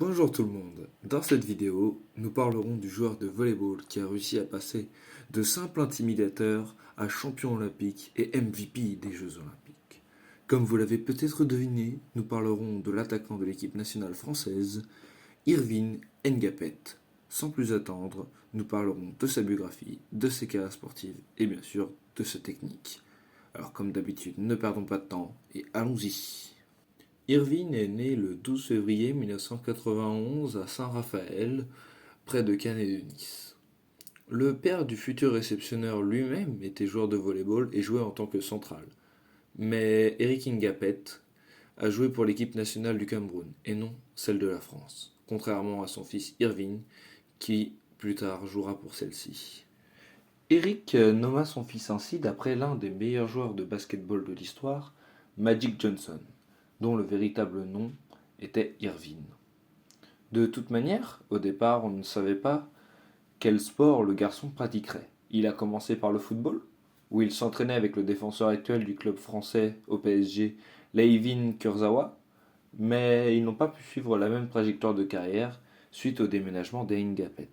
Bonjour tout le monde, dans cette vidéo, nous parlerons du joueur de volleyball qui a réussi à passer de simple intimidateur à champion olympique et MVP des Jeux olympiques. Comme vous l'avez peut-être deviné, nous parlerons de l'attaquant de l'équipe nationale française, Irvine Ngapet. Sans plus attendre, nous parlerons de sa biographie, de ses carrières sportives et bien sûr de sa technique. Alors comme d'habitude, ne perdons pas de temps et allons-y. Irvine est né le 12 février 1991 à Saint-Raphaël, près de Cannes et de Nice. Le père du futur réceptionneur lui-même était joueur de volleyball et jouait en tant que central. Mais Eric Ngapet a joué pour l'équipe nationale du Cameroun et non celle de la France, contrairement à son fils Irvine qui plus tard jouera pour celle-ci. Eric nomma son fils ainsi d'après l'un des meilleurs joueurs de basketball de l'histoire, Magic Johnson, dont le véritable nom était Irvine. De toute manière, au départ, on ne savait pas quel sport le garçon pratiquerait. Il a commencé par le football, où il s'entraînait avec le défenseur actuel du club français au PSG, Layvin Kurzawa, mais ils n'ont pas pu suivre la même trajectoire de carrière suite au déménagement des Ngapet.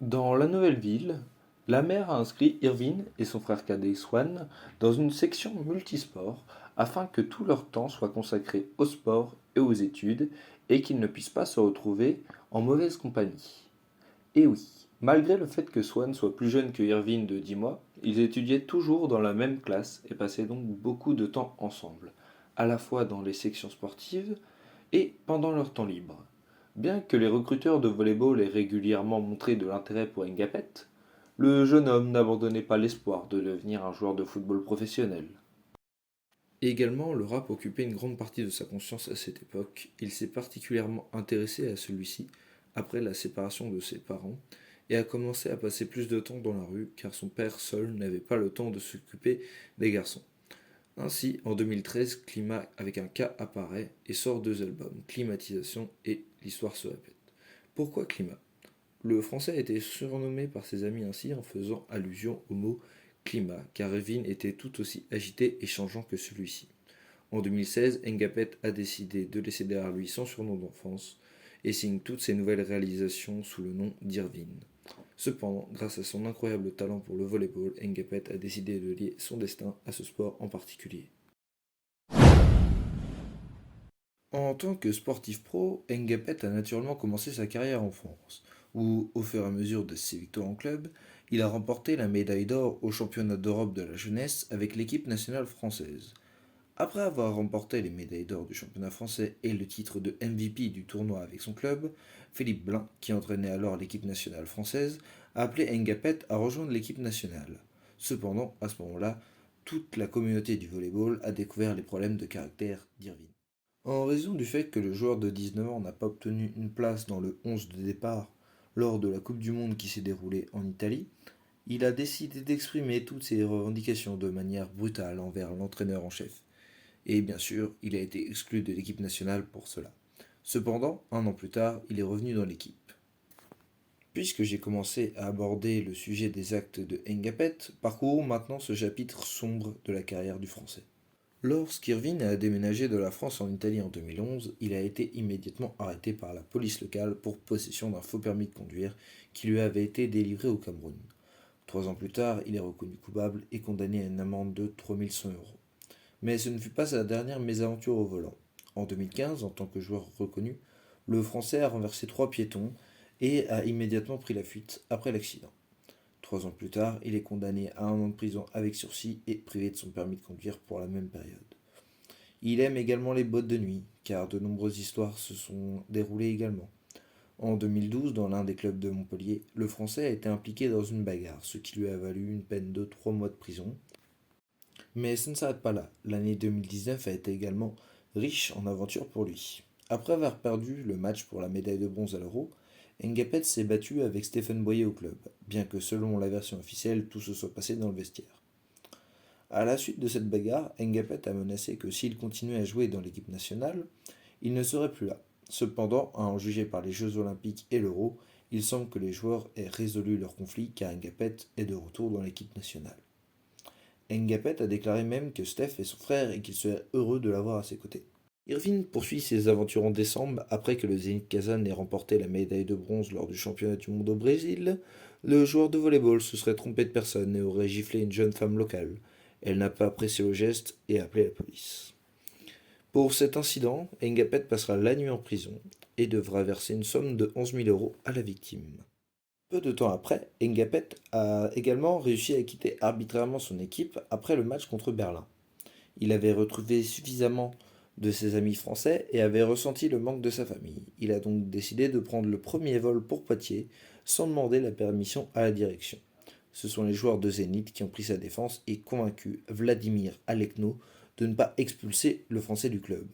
Dans la nouvelle ville, la mère a inscrit Irvine et son frère cadet Swan dans une section multisport afin que tout leur temps soit consacré au sport et aux études et qu'ils ne puissent pas se retrouver en mauvaise compagnie. Et oui, malgré le fait que Swan soit plus jeune que Irvine de 10 mois, ils étudiaient toujours dans la même classe et passaient donc beaucoup de temps ensemble, à la fois dans les sections sportives et pendant leur temps libre. Bien que les recruteurs de volleyball aient régulièrement montré de l'intérêt pour Ngapet, le jeune homme n'abandonnait pas l'espoir de devenir un joueur de football professionnel. Également, le rap occupait une grande partie de sa conscience à cette époque. Il s'est particulièrement intéressé à celui-ci après la séparation de ses parents et a commencé à passer plus de temps dans la rue car son père seul n'avait pas le temps de s'occuper des garçons. Ainsi, en 2013, Climat avec un K apparaît et sort deux albums, Climatisation et L'histoire se répète. Pourquoi Climat? Le français a été surnommé par ses amis ainsi en faisant allusion au mot climat, car Irvine était tout aussi agité et changeant que celui-ci. En 2016, Ngapet a décidé de laisser derrière lui son surnom d'enfance et signe toutes ses nouvelles réalisations sous le nom d'Irvine. Cependant, grâce à son incroyable talent pour le volleyball, Ngapet a décidé de lier son destin à ce sport en particulier. En tant que sportif pro, Ngapet a naturellement commencé sa carrière en France, où, au fur et à mesure de ses victoires en club, il a remporté la médaille d'or au championnat d'Europe de la jeunesse avec l'équipe nationale française. Après avoir remporté les médailles d'or du championnat français et le titre de MVP du tournoi avec son club, Philippe Blin, qui entraînait alors l'équipe nationale française, a appelé Ngapet à rejoindre l'équipe nationale. Cependant, à ce moment-là, toute la communauté du volleyball a découvert les problèmes de caractère d'Irvine. En raison du fait que le joueur de 19 ans n'a pas obtenu une place dans le 11 de départ lors de la Coupe du Monde qui s'est déroulée en Italie, il a décidé d'exprimer toutes ses revendications de manière brutale envers l'entraîneur en chef. Et bien sûr, il a été exclu de l'équipe nationale pour cela. Cependant, un an plus tard, il est revenu dans l'équipe. Puisque j'ai commencé à aborder le sujet des actes de Ngapet, parcourons maintenant ce chapitre sombre de la carrière du Français. Lorsqu'Irvine a déménagé de la France en Italie en 2011, il a été immédiatement arrêté par la police locale pour possession d'un faux permis de conduire qui lui avait été délivré au Cameroun. 3 ans plus tard, il est reconnu coupable et condamné à une amende de 3100 euros. Mais ce ne fut pas sa dernière mésaventure au volant. En 2015, en tant que joueur reconnu, le Français a renversé 3 piétons et a immédiatement pris la fuite après l'accident. 3 ans plus tard, il est condamné à 1 an de prison avec sursis et privé de son permis de conduire pour la même période. Il aime également les boîtes de nuit, car de nombreuses histoires se sont déroulées également. En 2012, dans l'un des clubs de Montpellier, le Français a été impliqué dans une bagarre, ce qui lui a valu une peine de 3 mois de prison. Mais ça ne s'arrête pas là. L'année 2019 a été également riche en aventures pour lui. Après avoir perdu le match pour la médaille de bronze à l'Euro, Ngapet s'est battu avec Stéphane Boyer au club, bien que selon la version officielle, tout se soit passé dans le vestiaire. À la suite de cette bagarre, Ngapet a menacé que s'il continuait à jouer dans l'équipe nationale, il ne serait plus là. Cependant, à en juger par les Jeux Olympiques et l'Euro, il semble que les joueurs aient résolu leur conflit car Ngapet est de retour dans l'équipe nationale. Ngapet a déclaré même que Steph est son frère et qu'il serait heureux de l'avoir à ses côtés. Irvine poursuit ses aventures en décembre après que le Zénith Kazan ait remporté la médaille de bronze lors du championnat du monde au Brésil. Le joueur de volleyball se serait trompé de personne et aurait giflé une jeune femme locale. Elle n'a pas apprécié le geste et a appelé la police. Pour cet incident, Engapet passera la nuit en prison et devra verser une somme de 11 000 euros à la victime. Peu de temps après, Engapet a également réussi à quitter arbitrairement son équipe après le match contre Berlin. Il avait retrouvé suffisamment de ses amis français et avait ressenti le manque de sa famille. Il a donc décidé de prendre le premier vol pour Poitiers sans demander la permission à la direction. Ce sont les joueurs de Zénith qui ont pris sa défense et convaincu Vladimir Alekno de ne pas expulser le français du club.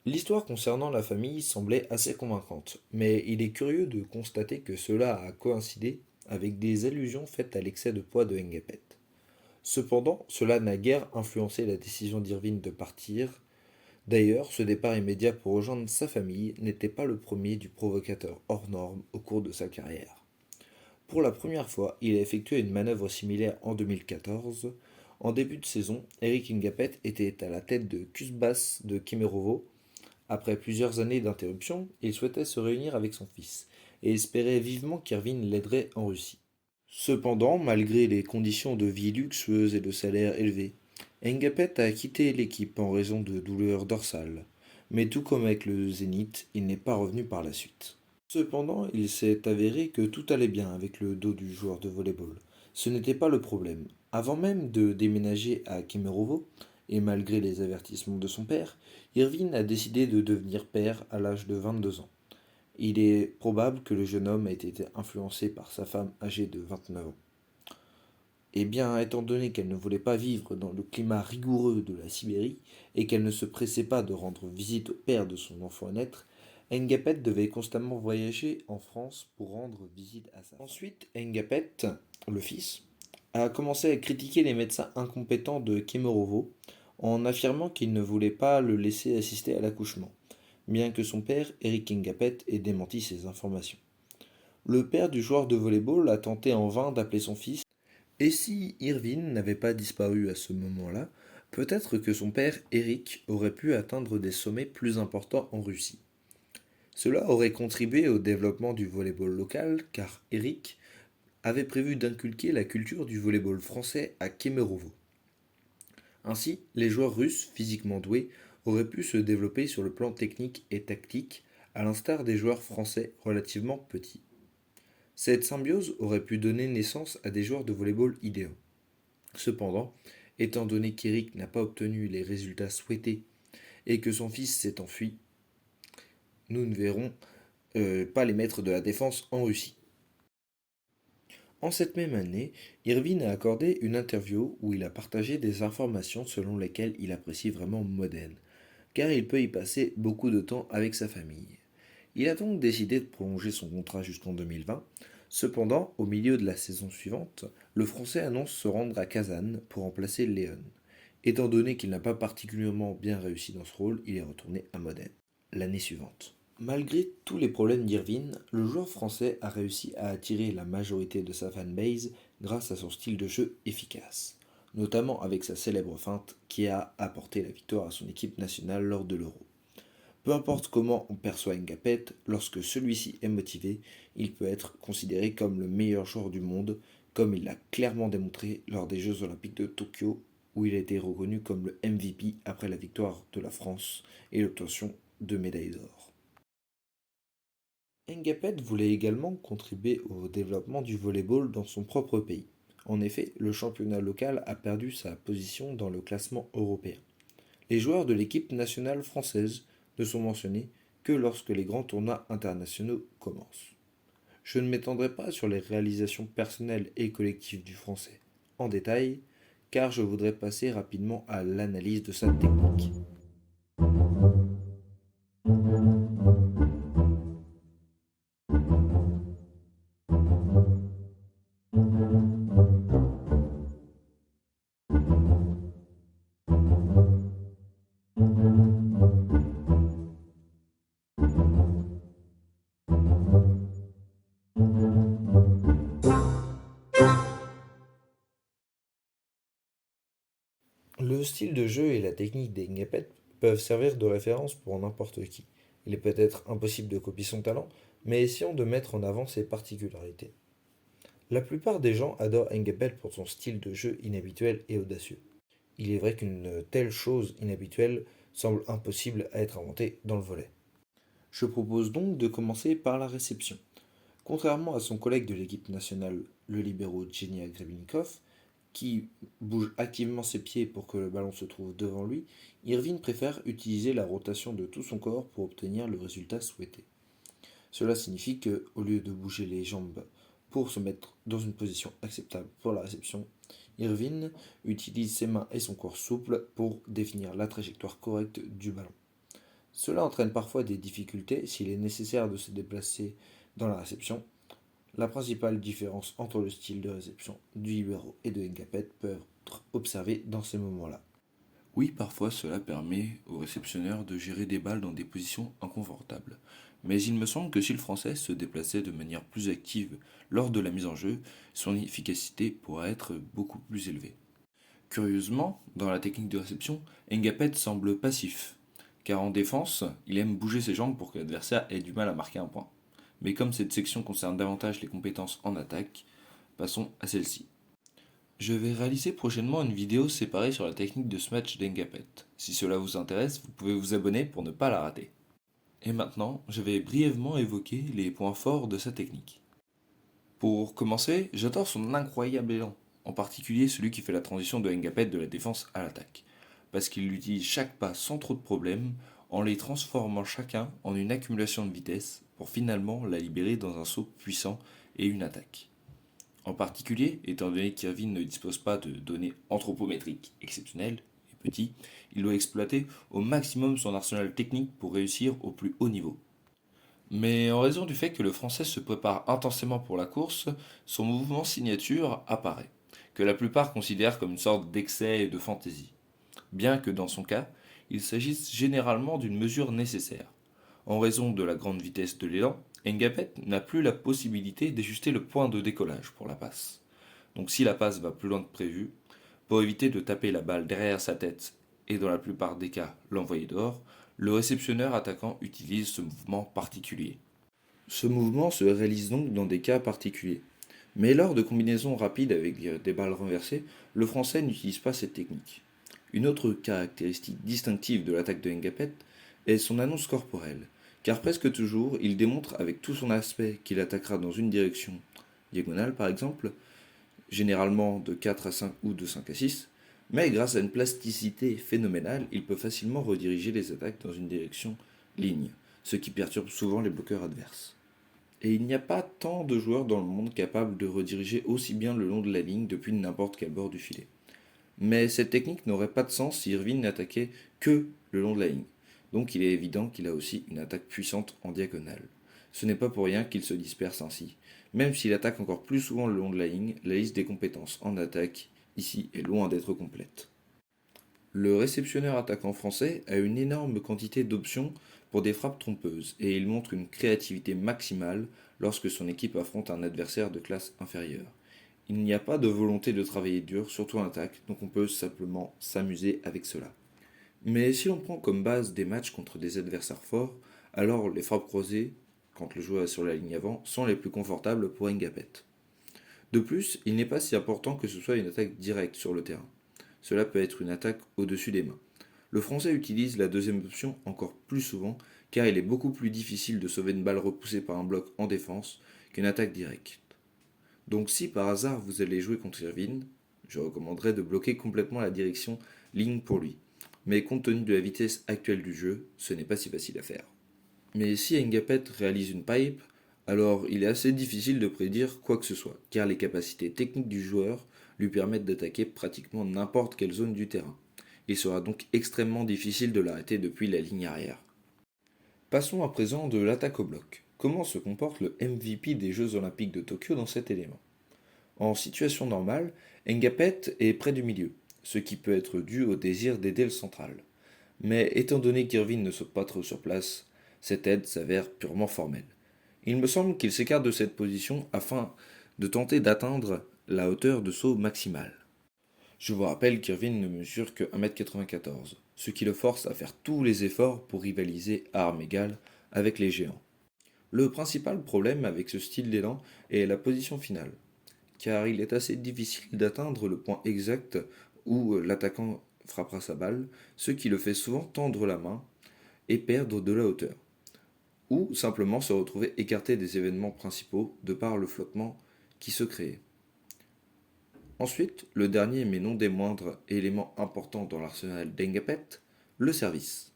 L'histoire concernant la famille semblait assez convaincante, mais il est curieux de constater que cela a coïncidé avec des allusions faites à l'excès de poids de Engapet. Cependant, cela n'a guère influencé la décision d'Irvine de partir. D'ailleurs, ce départ immédiat pour rejoindre sa famille n'était pas le premier du provocateur hors norme au cours de sa carrière. Pour la première fois, il a effectué une manœuvre similaire en 2014. En début de saison, Eric Engapet était à la tête de Kuzbas de Kemerovo. Après plusieurs années d'interruption, il souhaitait se réunir avec son fils et espérait vivement qu'Irvine l'aiderait en Russie. Cependant, malgré les conditions de vie luxueuses et de salaire élevés, Engapet a quitté l'équipe en raison de douleurs dorsales. Mais tout comme avec le Zénith, il n'est pas revenu par la suite. Cependant, il s'est avéré que tout allait bien avec le dos du joueur de volleyball. Ce n'était pas le problème. Avant même de déménager à Kemerovo, et malgré les avertissements de son père, Irvine a décidé de devenir père à l'âge de 22 ans. Il est probable que le jeune homme ait été influencé par sa femme âgée de 29 ans. Eh bien, étant donné qu'elle ne voulait pas vivre dans le climat rigoureux de la Sibérie et qu'elle ne se pressait pas de rendre visite au père de son enfant à naître, Engapet devait constamment voyager en France pour rendre visite à sa femme. Ensuite, Engapet, le fils, a commencé à critiquer les médecins incompétents de Kemerovo en affirmant qu'il ne voulait pas le laisser assister à l'accouchement, bien que son père, Eric Engapet, ait démenti ces informations. Le père du joueur de volleyball a tenté en vain d'appeler son fils, et si Irvine n'avait pas disparu à ce moment-là, peut-être que son père, Eric, aurait pu atteindre des sommets plus importants en Russie. Cela aurait contribué au développement du volleyball local, car Eric avait prévu d'inculquer la culture du volleyball français à Kemerovo. Ainsi, les joueurs russes physiquement doués auraient pu se développer sur le plan technique et tactique, à l'instar des joueurs français relativement petits. Cette symbiose aurait pu donner naissance à des joueurs de volleyball idéaux. Cependant, étant donné qu'Eric n'a pas obtenu les résultats souhaités et que son fils s'est enfui, nous ne verrons pas les maîtres de la défense en Russie. En cette même année, Irvine a accordé une interview où il a partagé des informations selon lesquelles il apprécie vraiment Modène, car il peut y passer beaucoup de temps avec sa famille. Il a donc décidé de prolonger son contrat jusqu'en 2020. Cependant, au milieu de la saison suivante, le Français annonce se rendre à Kazan pour remplacer Léon. Étant donné qu'il n'a pas particulièrement bien réussi dans ce rôle, il est retourné à Modène l'année suivante. Malgré tous les problèmes d'Irvine, le joueur français a réussi à attirer la majorité de sa fanbase grâce à son style de jeu efficace, notamment avec sa célèbre feinte qui a apporté la victoire à son équipe nationale lors de l'Euro. Peu importe comment on perçoit Engapet, lorsque celui-ci est motivé, il peut être considéré comme le meilleur joueur du monde, comme il l'a clairement démontré lors des Jeux Olympiques de Tokyo, où il a été reconnu comme le MVP après la victoire de la France et l'obtention de médailles d'or. Engapet voulait également contribuer au développement du volleyball dans son propre pays. En effet, le championnat local a perdu sa position dans le classement européen. Les joueurs de l'équipe nationale française ne sont mentionnés que lorsque les grands tournois internationaux commencent. Je ne m'étendrai pas sur les réalisations personnelles et collectives du français en détail, car je voudrais passer rapidement à l'analyse de sa technique. Le style de jeu et la technique d'Engapet peuvent servir de référence pour n'importe qui. Il est peut-être impossible de copier son talent, mais essayons de mettre en avant ses particularités. La plupart des gens adorent Engapet pour son style de jeu inhabituel et audacieux. Il est vrai qu'une telle chose inhabituelle semble impossible à être inventée dans le volley. Je propose donc de commencer par la réception. Contrairement à son collègue de l'équipe nationale, le libéro Genia Grebennikov, qui bouge activement ses pieds pour que le ballon se trouve devant lui, Irvine préfère utiliser la rotation de tout son corps pour obtenir le résultat souhaité. Cela signifie que, au lieu de bouger les jambes pour se mettre dans une position acceptable pour la réception, Irvine utilise ses mains et son corps souple pour définir la trajectoire correcte du ballon. Cela entraîne parfois des difficultés s'il est nécessaire de se déplacer dans la réception. La principale différence entre le style de réception du libéro et de Engapet peut être observée dans ces moments-là. Oui, parfois cela permet au réceptionneur de gérer des balles dans des positions inconfortables. Mais il me semble que si le français se déplaçait de manière plus active lors de la mise en jeu, son efficacité pourrait être beaucoup plus élevée. Curieusement, dans la technique de réception, Engapet semble passif, car en défense, il aime bouger ses jambes pour que l'adversaire ait du mal à marquer un point. Mais comme cette section concerne davantage les compétences en attaque, passons à celle-ci. Je vais réaliser prochainement une vidéo séparée sur la technique de smash d'Engapet. Si cela vous intéresse, vous pouvez vous abonner pour ne pas la rater. Et maintenant, je vais brièvement évoquer les points forts de sa technique. Pour commencer, j'adore son incroyable élan, en particulier celui qui fait la transition de Engapet de la défense à l'attaque, parce qu'il utilise chaque pas sans trop de problèmes, en les transformant chacun en une accumulation de vitesse pour finalement la libérer dans un saut puissant et une attaque. En particulier, étant donné qu'Irvine ne dispose pas de données anthropométriques exceptionnelles et petits, il doit exploiter au maximum son arsenal technique pour réussir au plus haut niveau. Mais en raison du fait que le français se prépare intensément pour la course, son mouvement signature apparaît, que la plupart considèrent comme une sorte d'excès et de fantaisie. Bien que dans son cas, il s'agisse généralement d'une mesure nécessaire. En raison de la grande vitesse de l'élan, Engapet n'a plus la possibilité d'ajuster le point de décollage pour la passe. Donc si la passe va plus loin que prévu, pour éviter de taper la balle derrière sa tête et dans la plupart des cas l'envoyer dehors, le réceptionneur attaquant utilise ce mouvement particulier. Ce mouvement se réalise donc dans des cas particuliers. Mais lors de combinaisons rapides avec des balles renversées, le français n'utilise pas cette technique. Une autre caractéristique distinctive de l'attaque de Engapet est son annonce corporelle, car presque toujours il démontre avec tout son aspect qu'il attaquera dans une direction diagonale par exemple, généralement de 4 à 5 ou de 5 à 6, mais grâce à une plasticité phénoménale, il peut facilement rediriger les attaques dans une direction ligne, ce qui perturbe souvent les bloqueurs adverses. Et il n'y a pas tant de joueurs dans le monde capables de rediriger aussi bien le long de la ligne depuis n'importe quel bord du filet. Mais cette technique n'aurait pas de sens si Irvine n'attaquait que le long de la ligne. Donc il est évident qu'il a aussi une attaque puissante en diagonale. Ce n'est pas pour rien qu'il se disperse ainsi. Même s'il attaque encore plus souvent le long de la ligne, la liste des compétences en attaque ici est loin d'être complète. Le réceptionneur attaquant français a une énorme quantité d'options pour des frappes trompeuses et il montre une créativité maximale lorsque son équipe affronte un adversaire de classe inférieure. Il n'y a pas de volonté de travailler dur, surtout en attaque, donc on peut simplement s'amuser avec cela. Mais si l'on prend comme base des matchs contre des adversaires forts, alors les frappes croisées, quand le joueur est sur la ligne avant, sont les plus confortables pour Engapet. De plus, il n'est pas si important que ce soit une attaque directe sur le terrain. Cela peut être une attaque au-dessus des mains. Le français utilise la deuxième option encore plus souvent car il est beaucoup plus difficile de sauver une balle repoussée par un bloc en défense qu'une attaque directe. Donc si par hasard vous allez jouer contre Irvine, je recommanderais de bloquer complètement la direction ligne pour lui. Mais compte tenu de la vitesse actuelle du jeu, ce n'est pas si facile à faire. Mais si Engapet réalise une pipe, alors il est assez difficile de prédire quoi que ce soit, car les capacités techniques du joueur lui permettent d'attaquer pratiquement n'importe quelle zone du terrain. Il sera donc extrêmement difficile de l'arrêter depuis la ligne arrière. Passons à présent de l'attaque au bloc. Comment se comporte le MVP des Jeux Olympiques de Tokyo dans cet élément? En situation normale, Engapet est près du milieu, ce qui peut être dû au désir d'aider le central. Mais étant donné qu'Irvine ne saute pas trop sur place, cette aide s'avère purement formelle. Il me semble qu'il s'écarte de cette position afin de tenter d'atteindre la hauteur de saut maximale. Je vous rappelle qu'Irvine ne mesure que 1,94 m, ce qui le force à faire tous les efforts pour rivaliser à armes égales avec les géants. Le principal problème avec ce style d'élan est la position finale, car il est assez difficile d'atteindre le point exact où l'attaquant frappera sa balle, ce qui le fait souvent tendre la main et perdre de la hauteur, ou simplement se retrouver écarté des événements principaux de par le flottement qui se crée. Ensuite, le dernier mais non des moindres élément important dans l'arsenal d'Engapet, le service.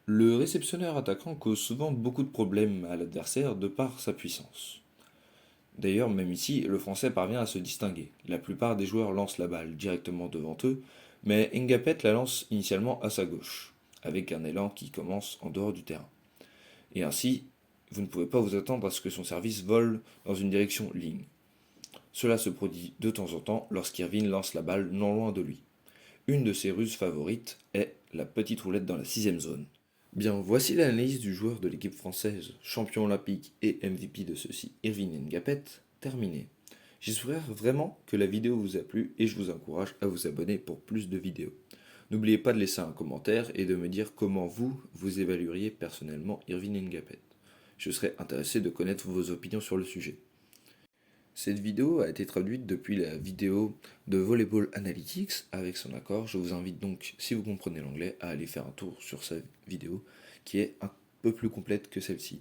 Le réceptionneur attaquant cause souvent beaucoup de problèmes à l'adversaire de par sa puissance. D'ailleurs, même ici, le français parvient à se distinguer. La plupart des joueurs lancent la balle directement devant eux, mais Ngapet la lance initialement à sa gauche, avec un élan qui commence en dehors du terrain. Et ainsi, vous ne pouvez pas vous attendre à ce que son service vole dans une direction ligne. Cela se produit de temps en temps lorsqu'Irvine lance la balle non loin de lui. Une de ses ruses favorites est la petite roulette dans la 6ème zone. Bien, voici l'analyse du joueur de l'équipe française, champion olympique et MVP de ceux-ci, Irvine Ngapet, terminée. J'espère vraiment que la vidéo vous a plu et je vous encourage à vous abonner pour plus de vidéos. N'oubliez pas de laisser un commentaire et de me dire comment vous évalueriez personnellement Irvine Ngapet. Je serais intéressé de connaître vos opinions sur le sujet. Cette vidéo a été traduite depuis la vidéo de Volleyball Analytics avec son accord. Je vous invite donc, si vous comprenez l'anglais, à aller faire un tour sur sa vidéo qui est un peu plus complète que celle-ci.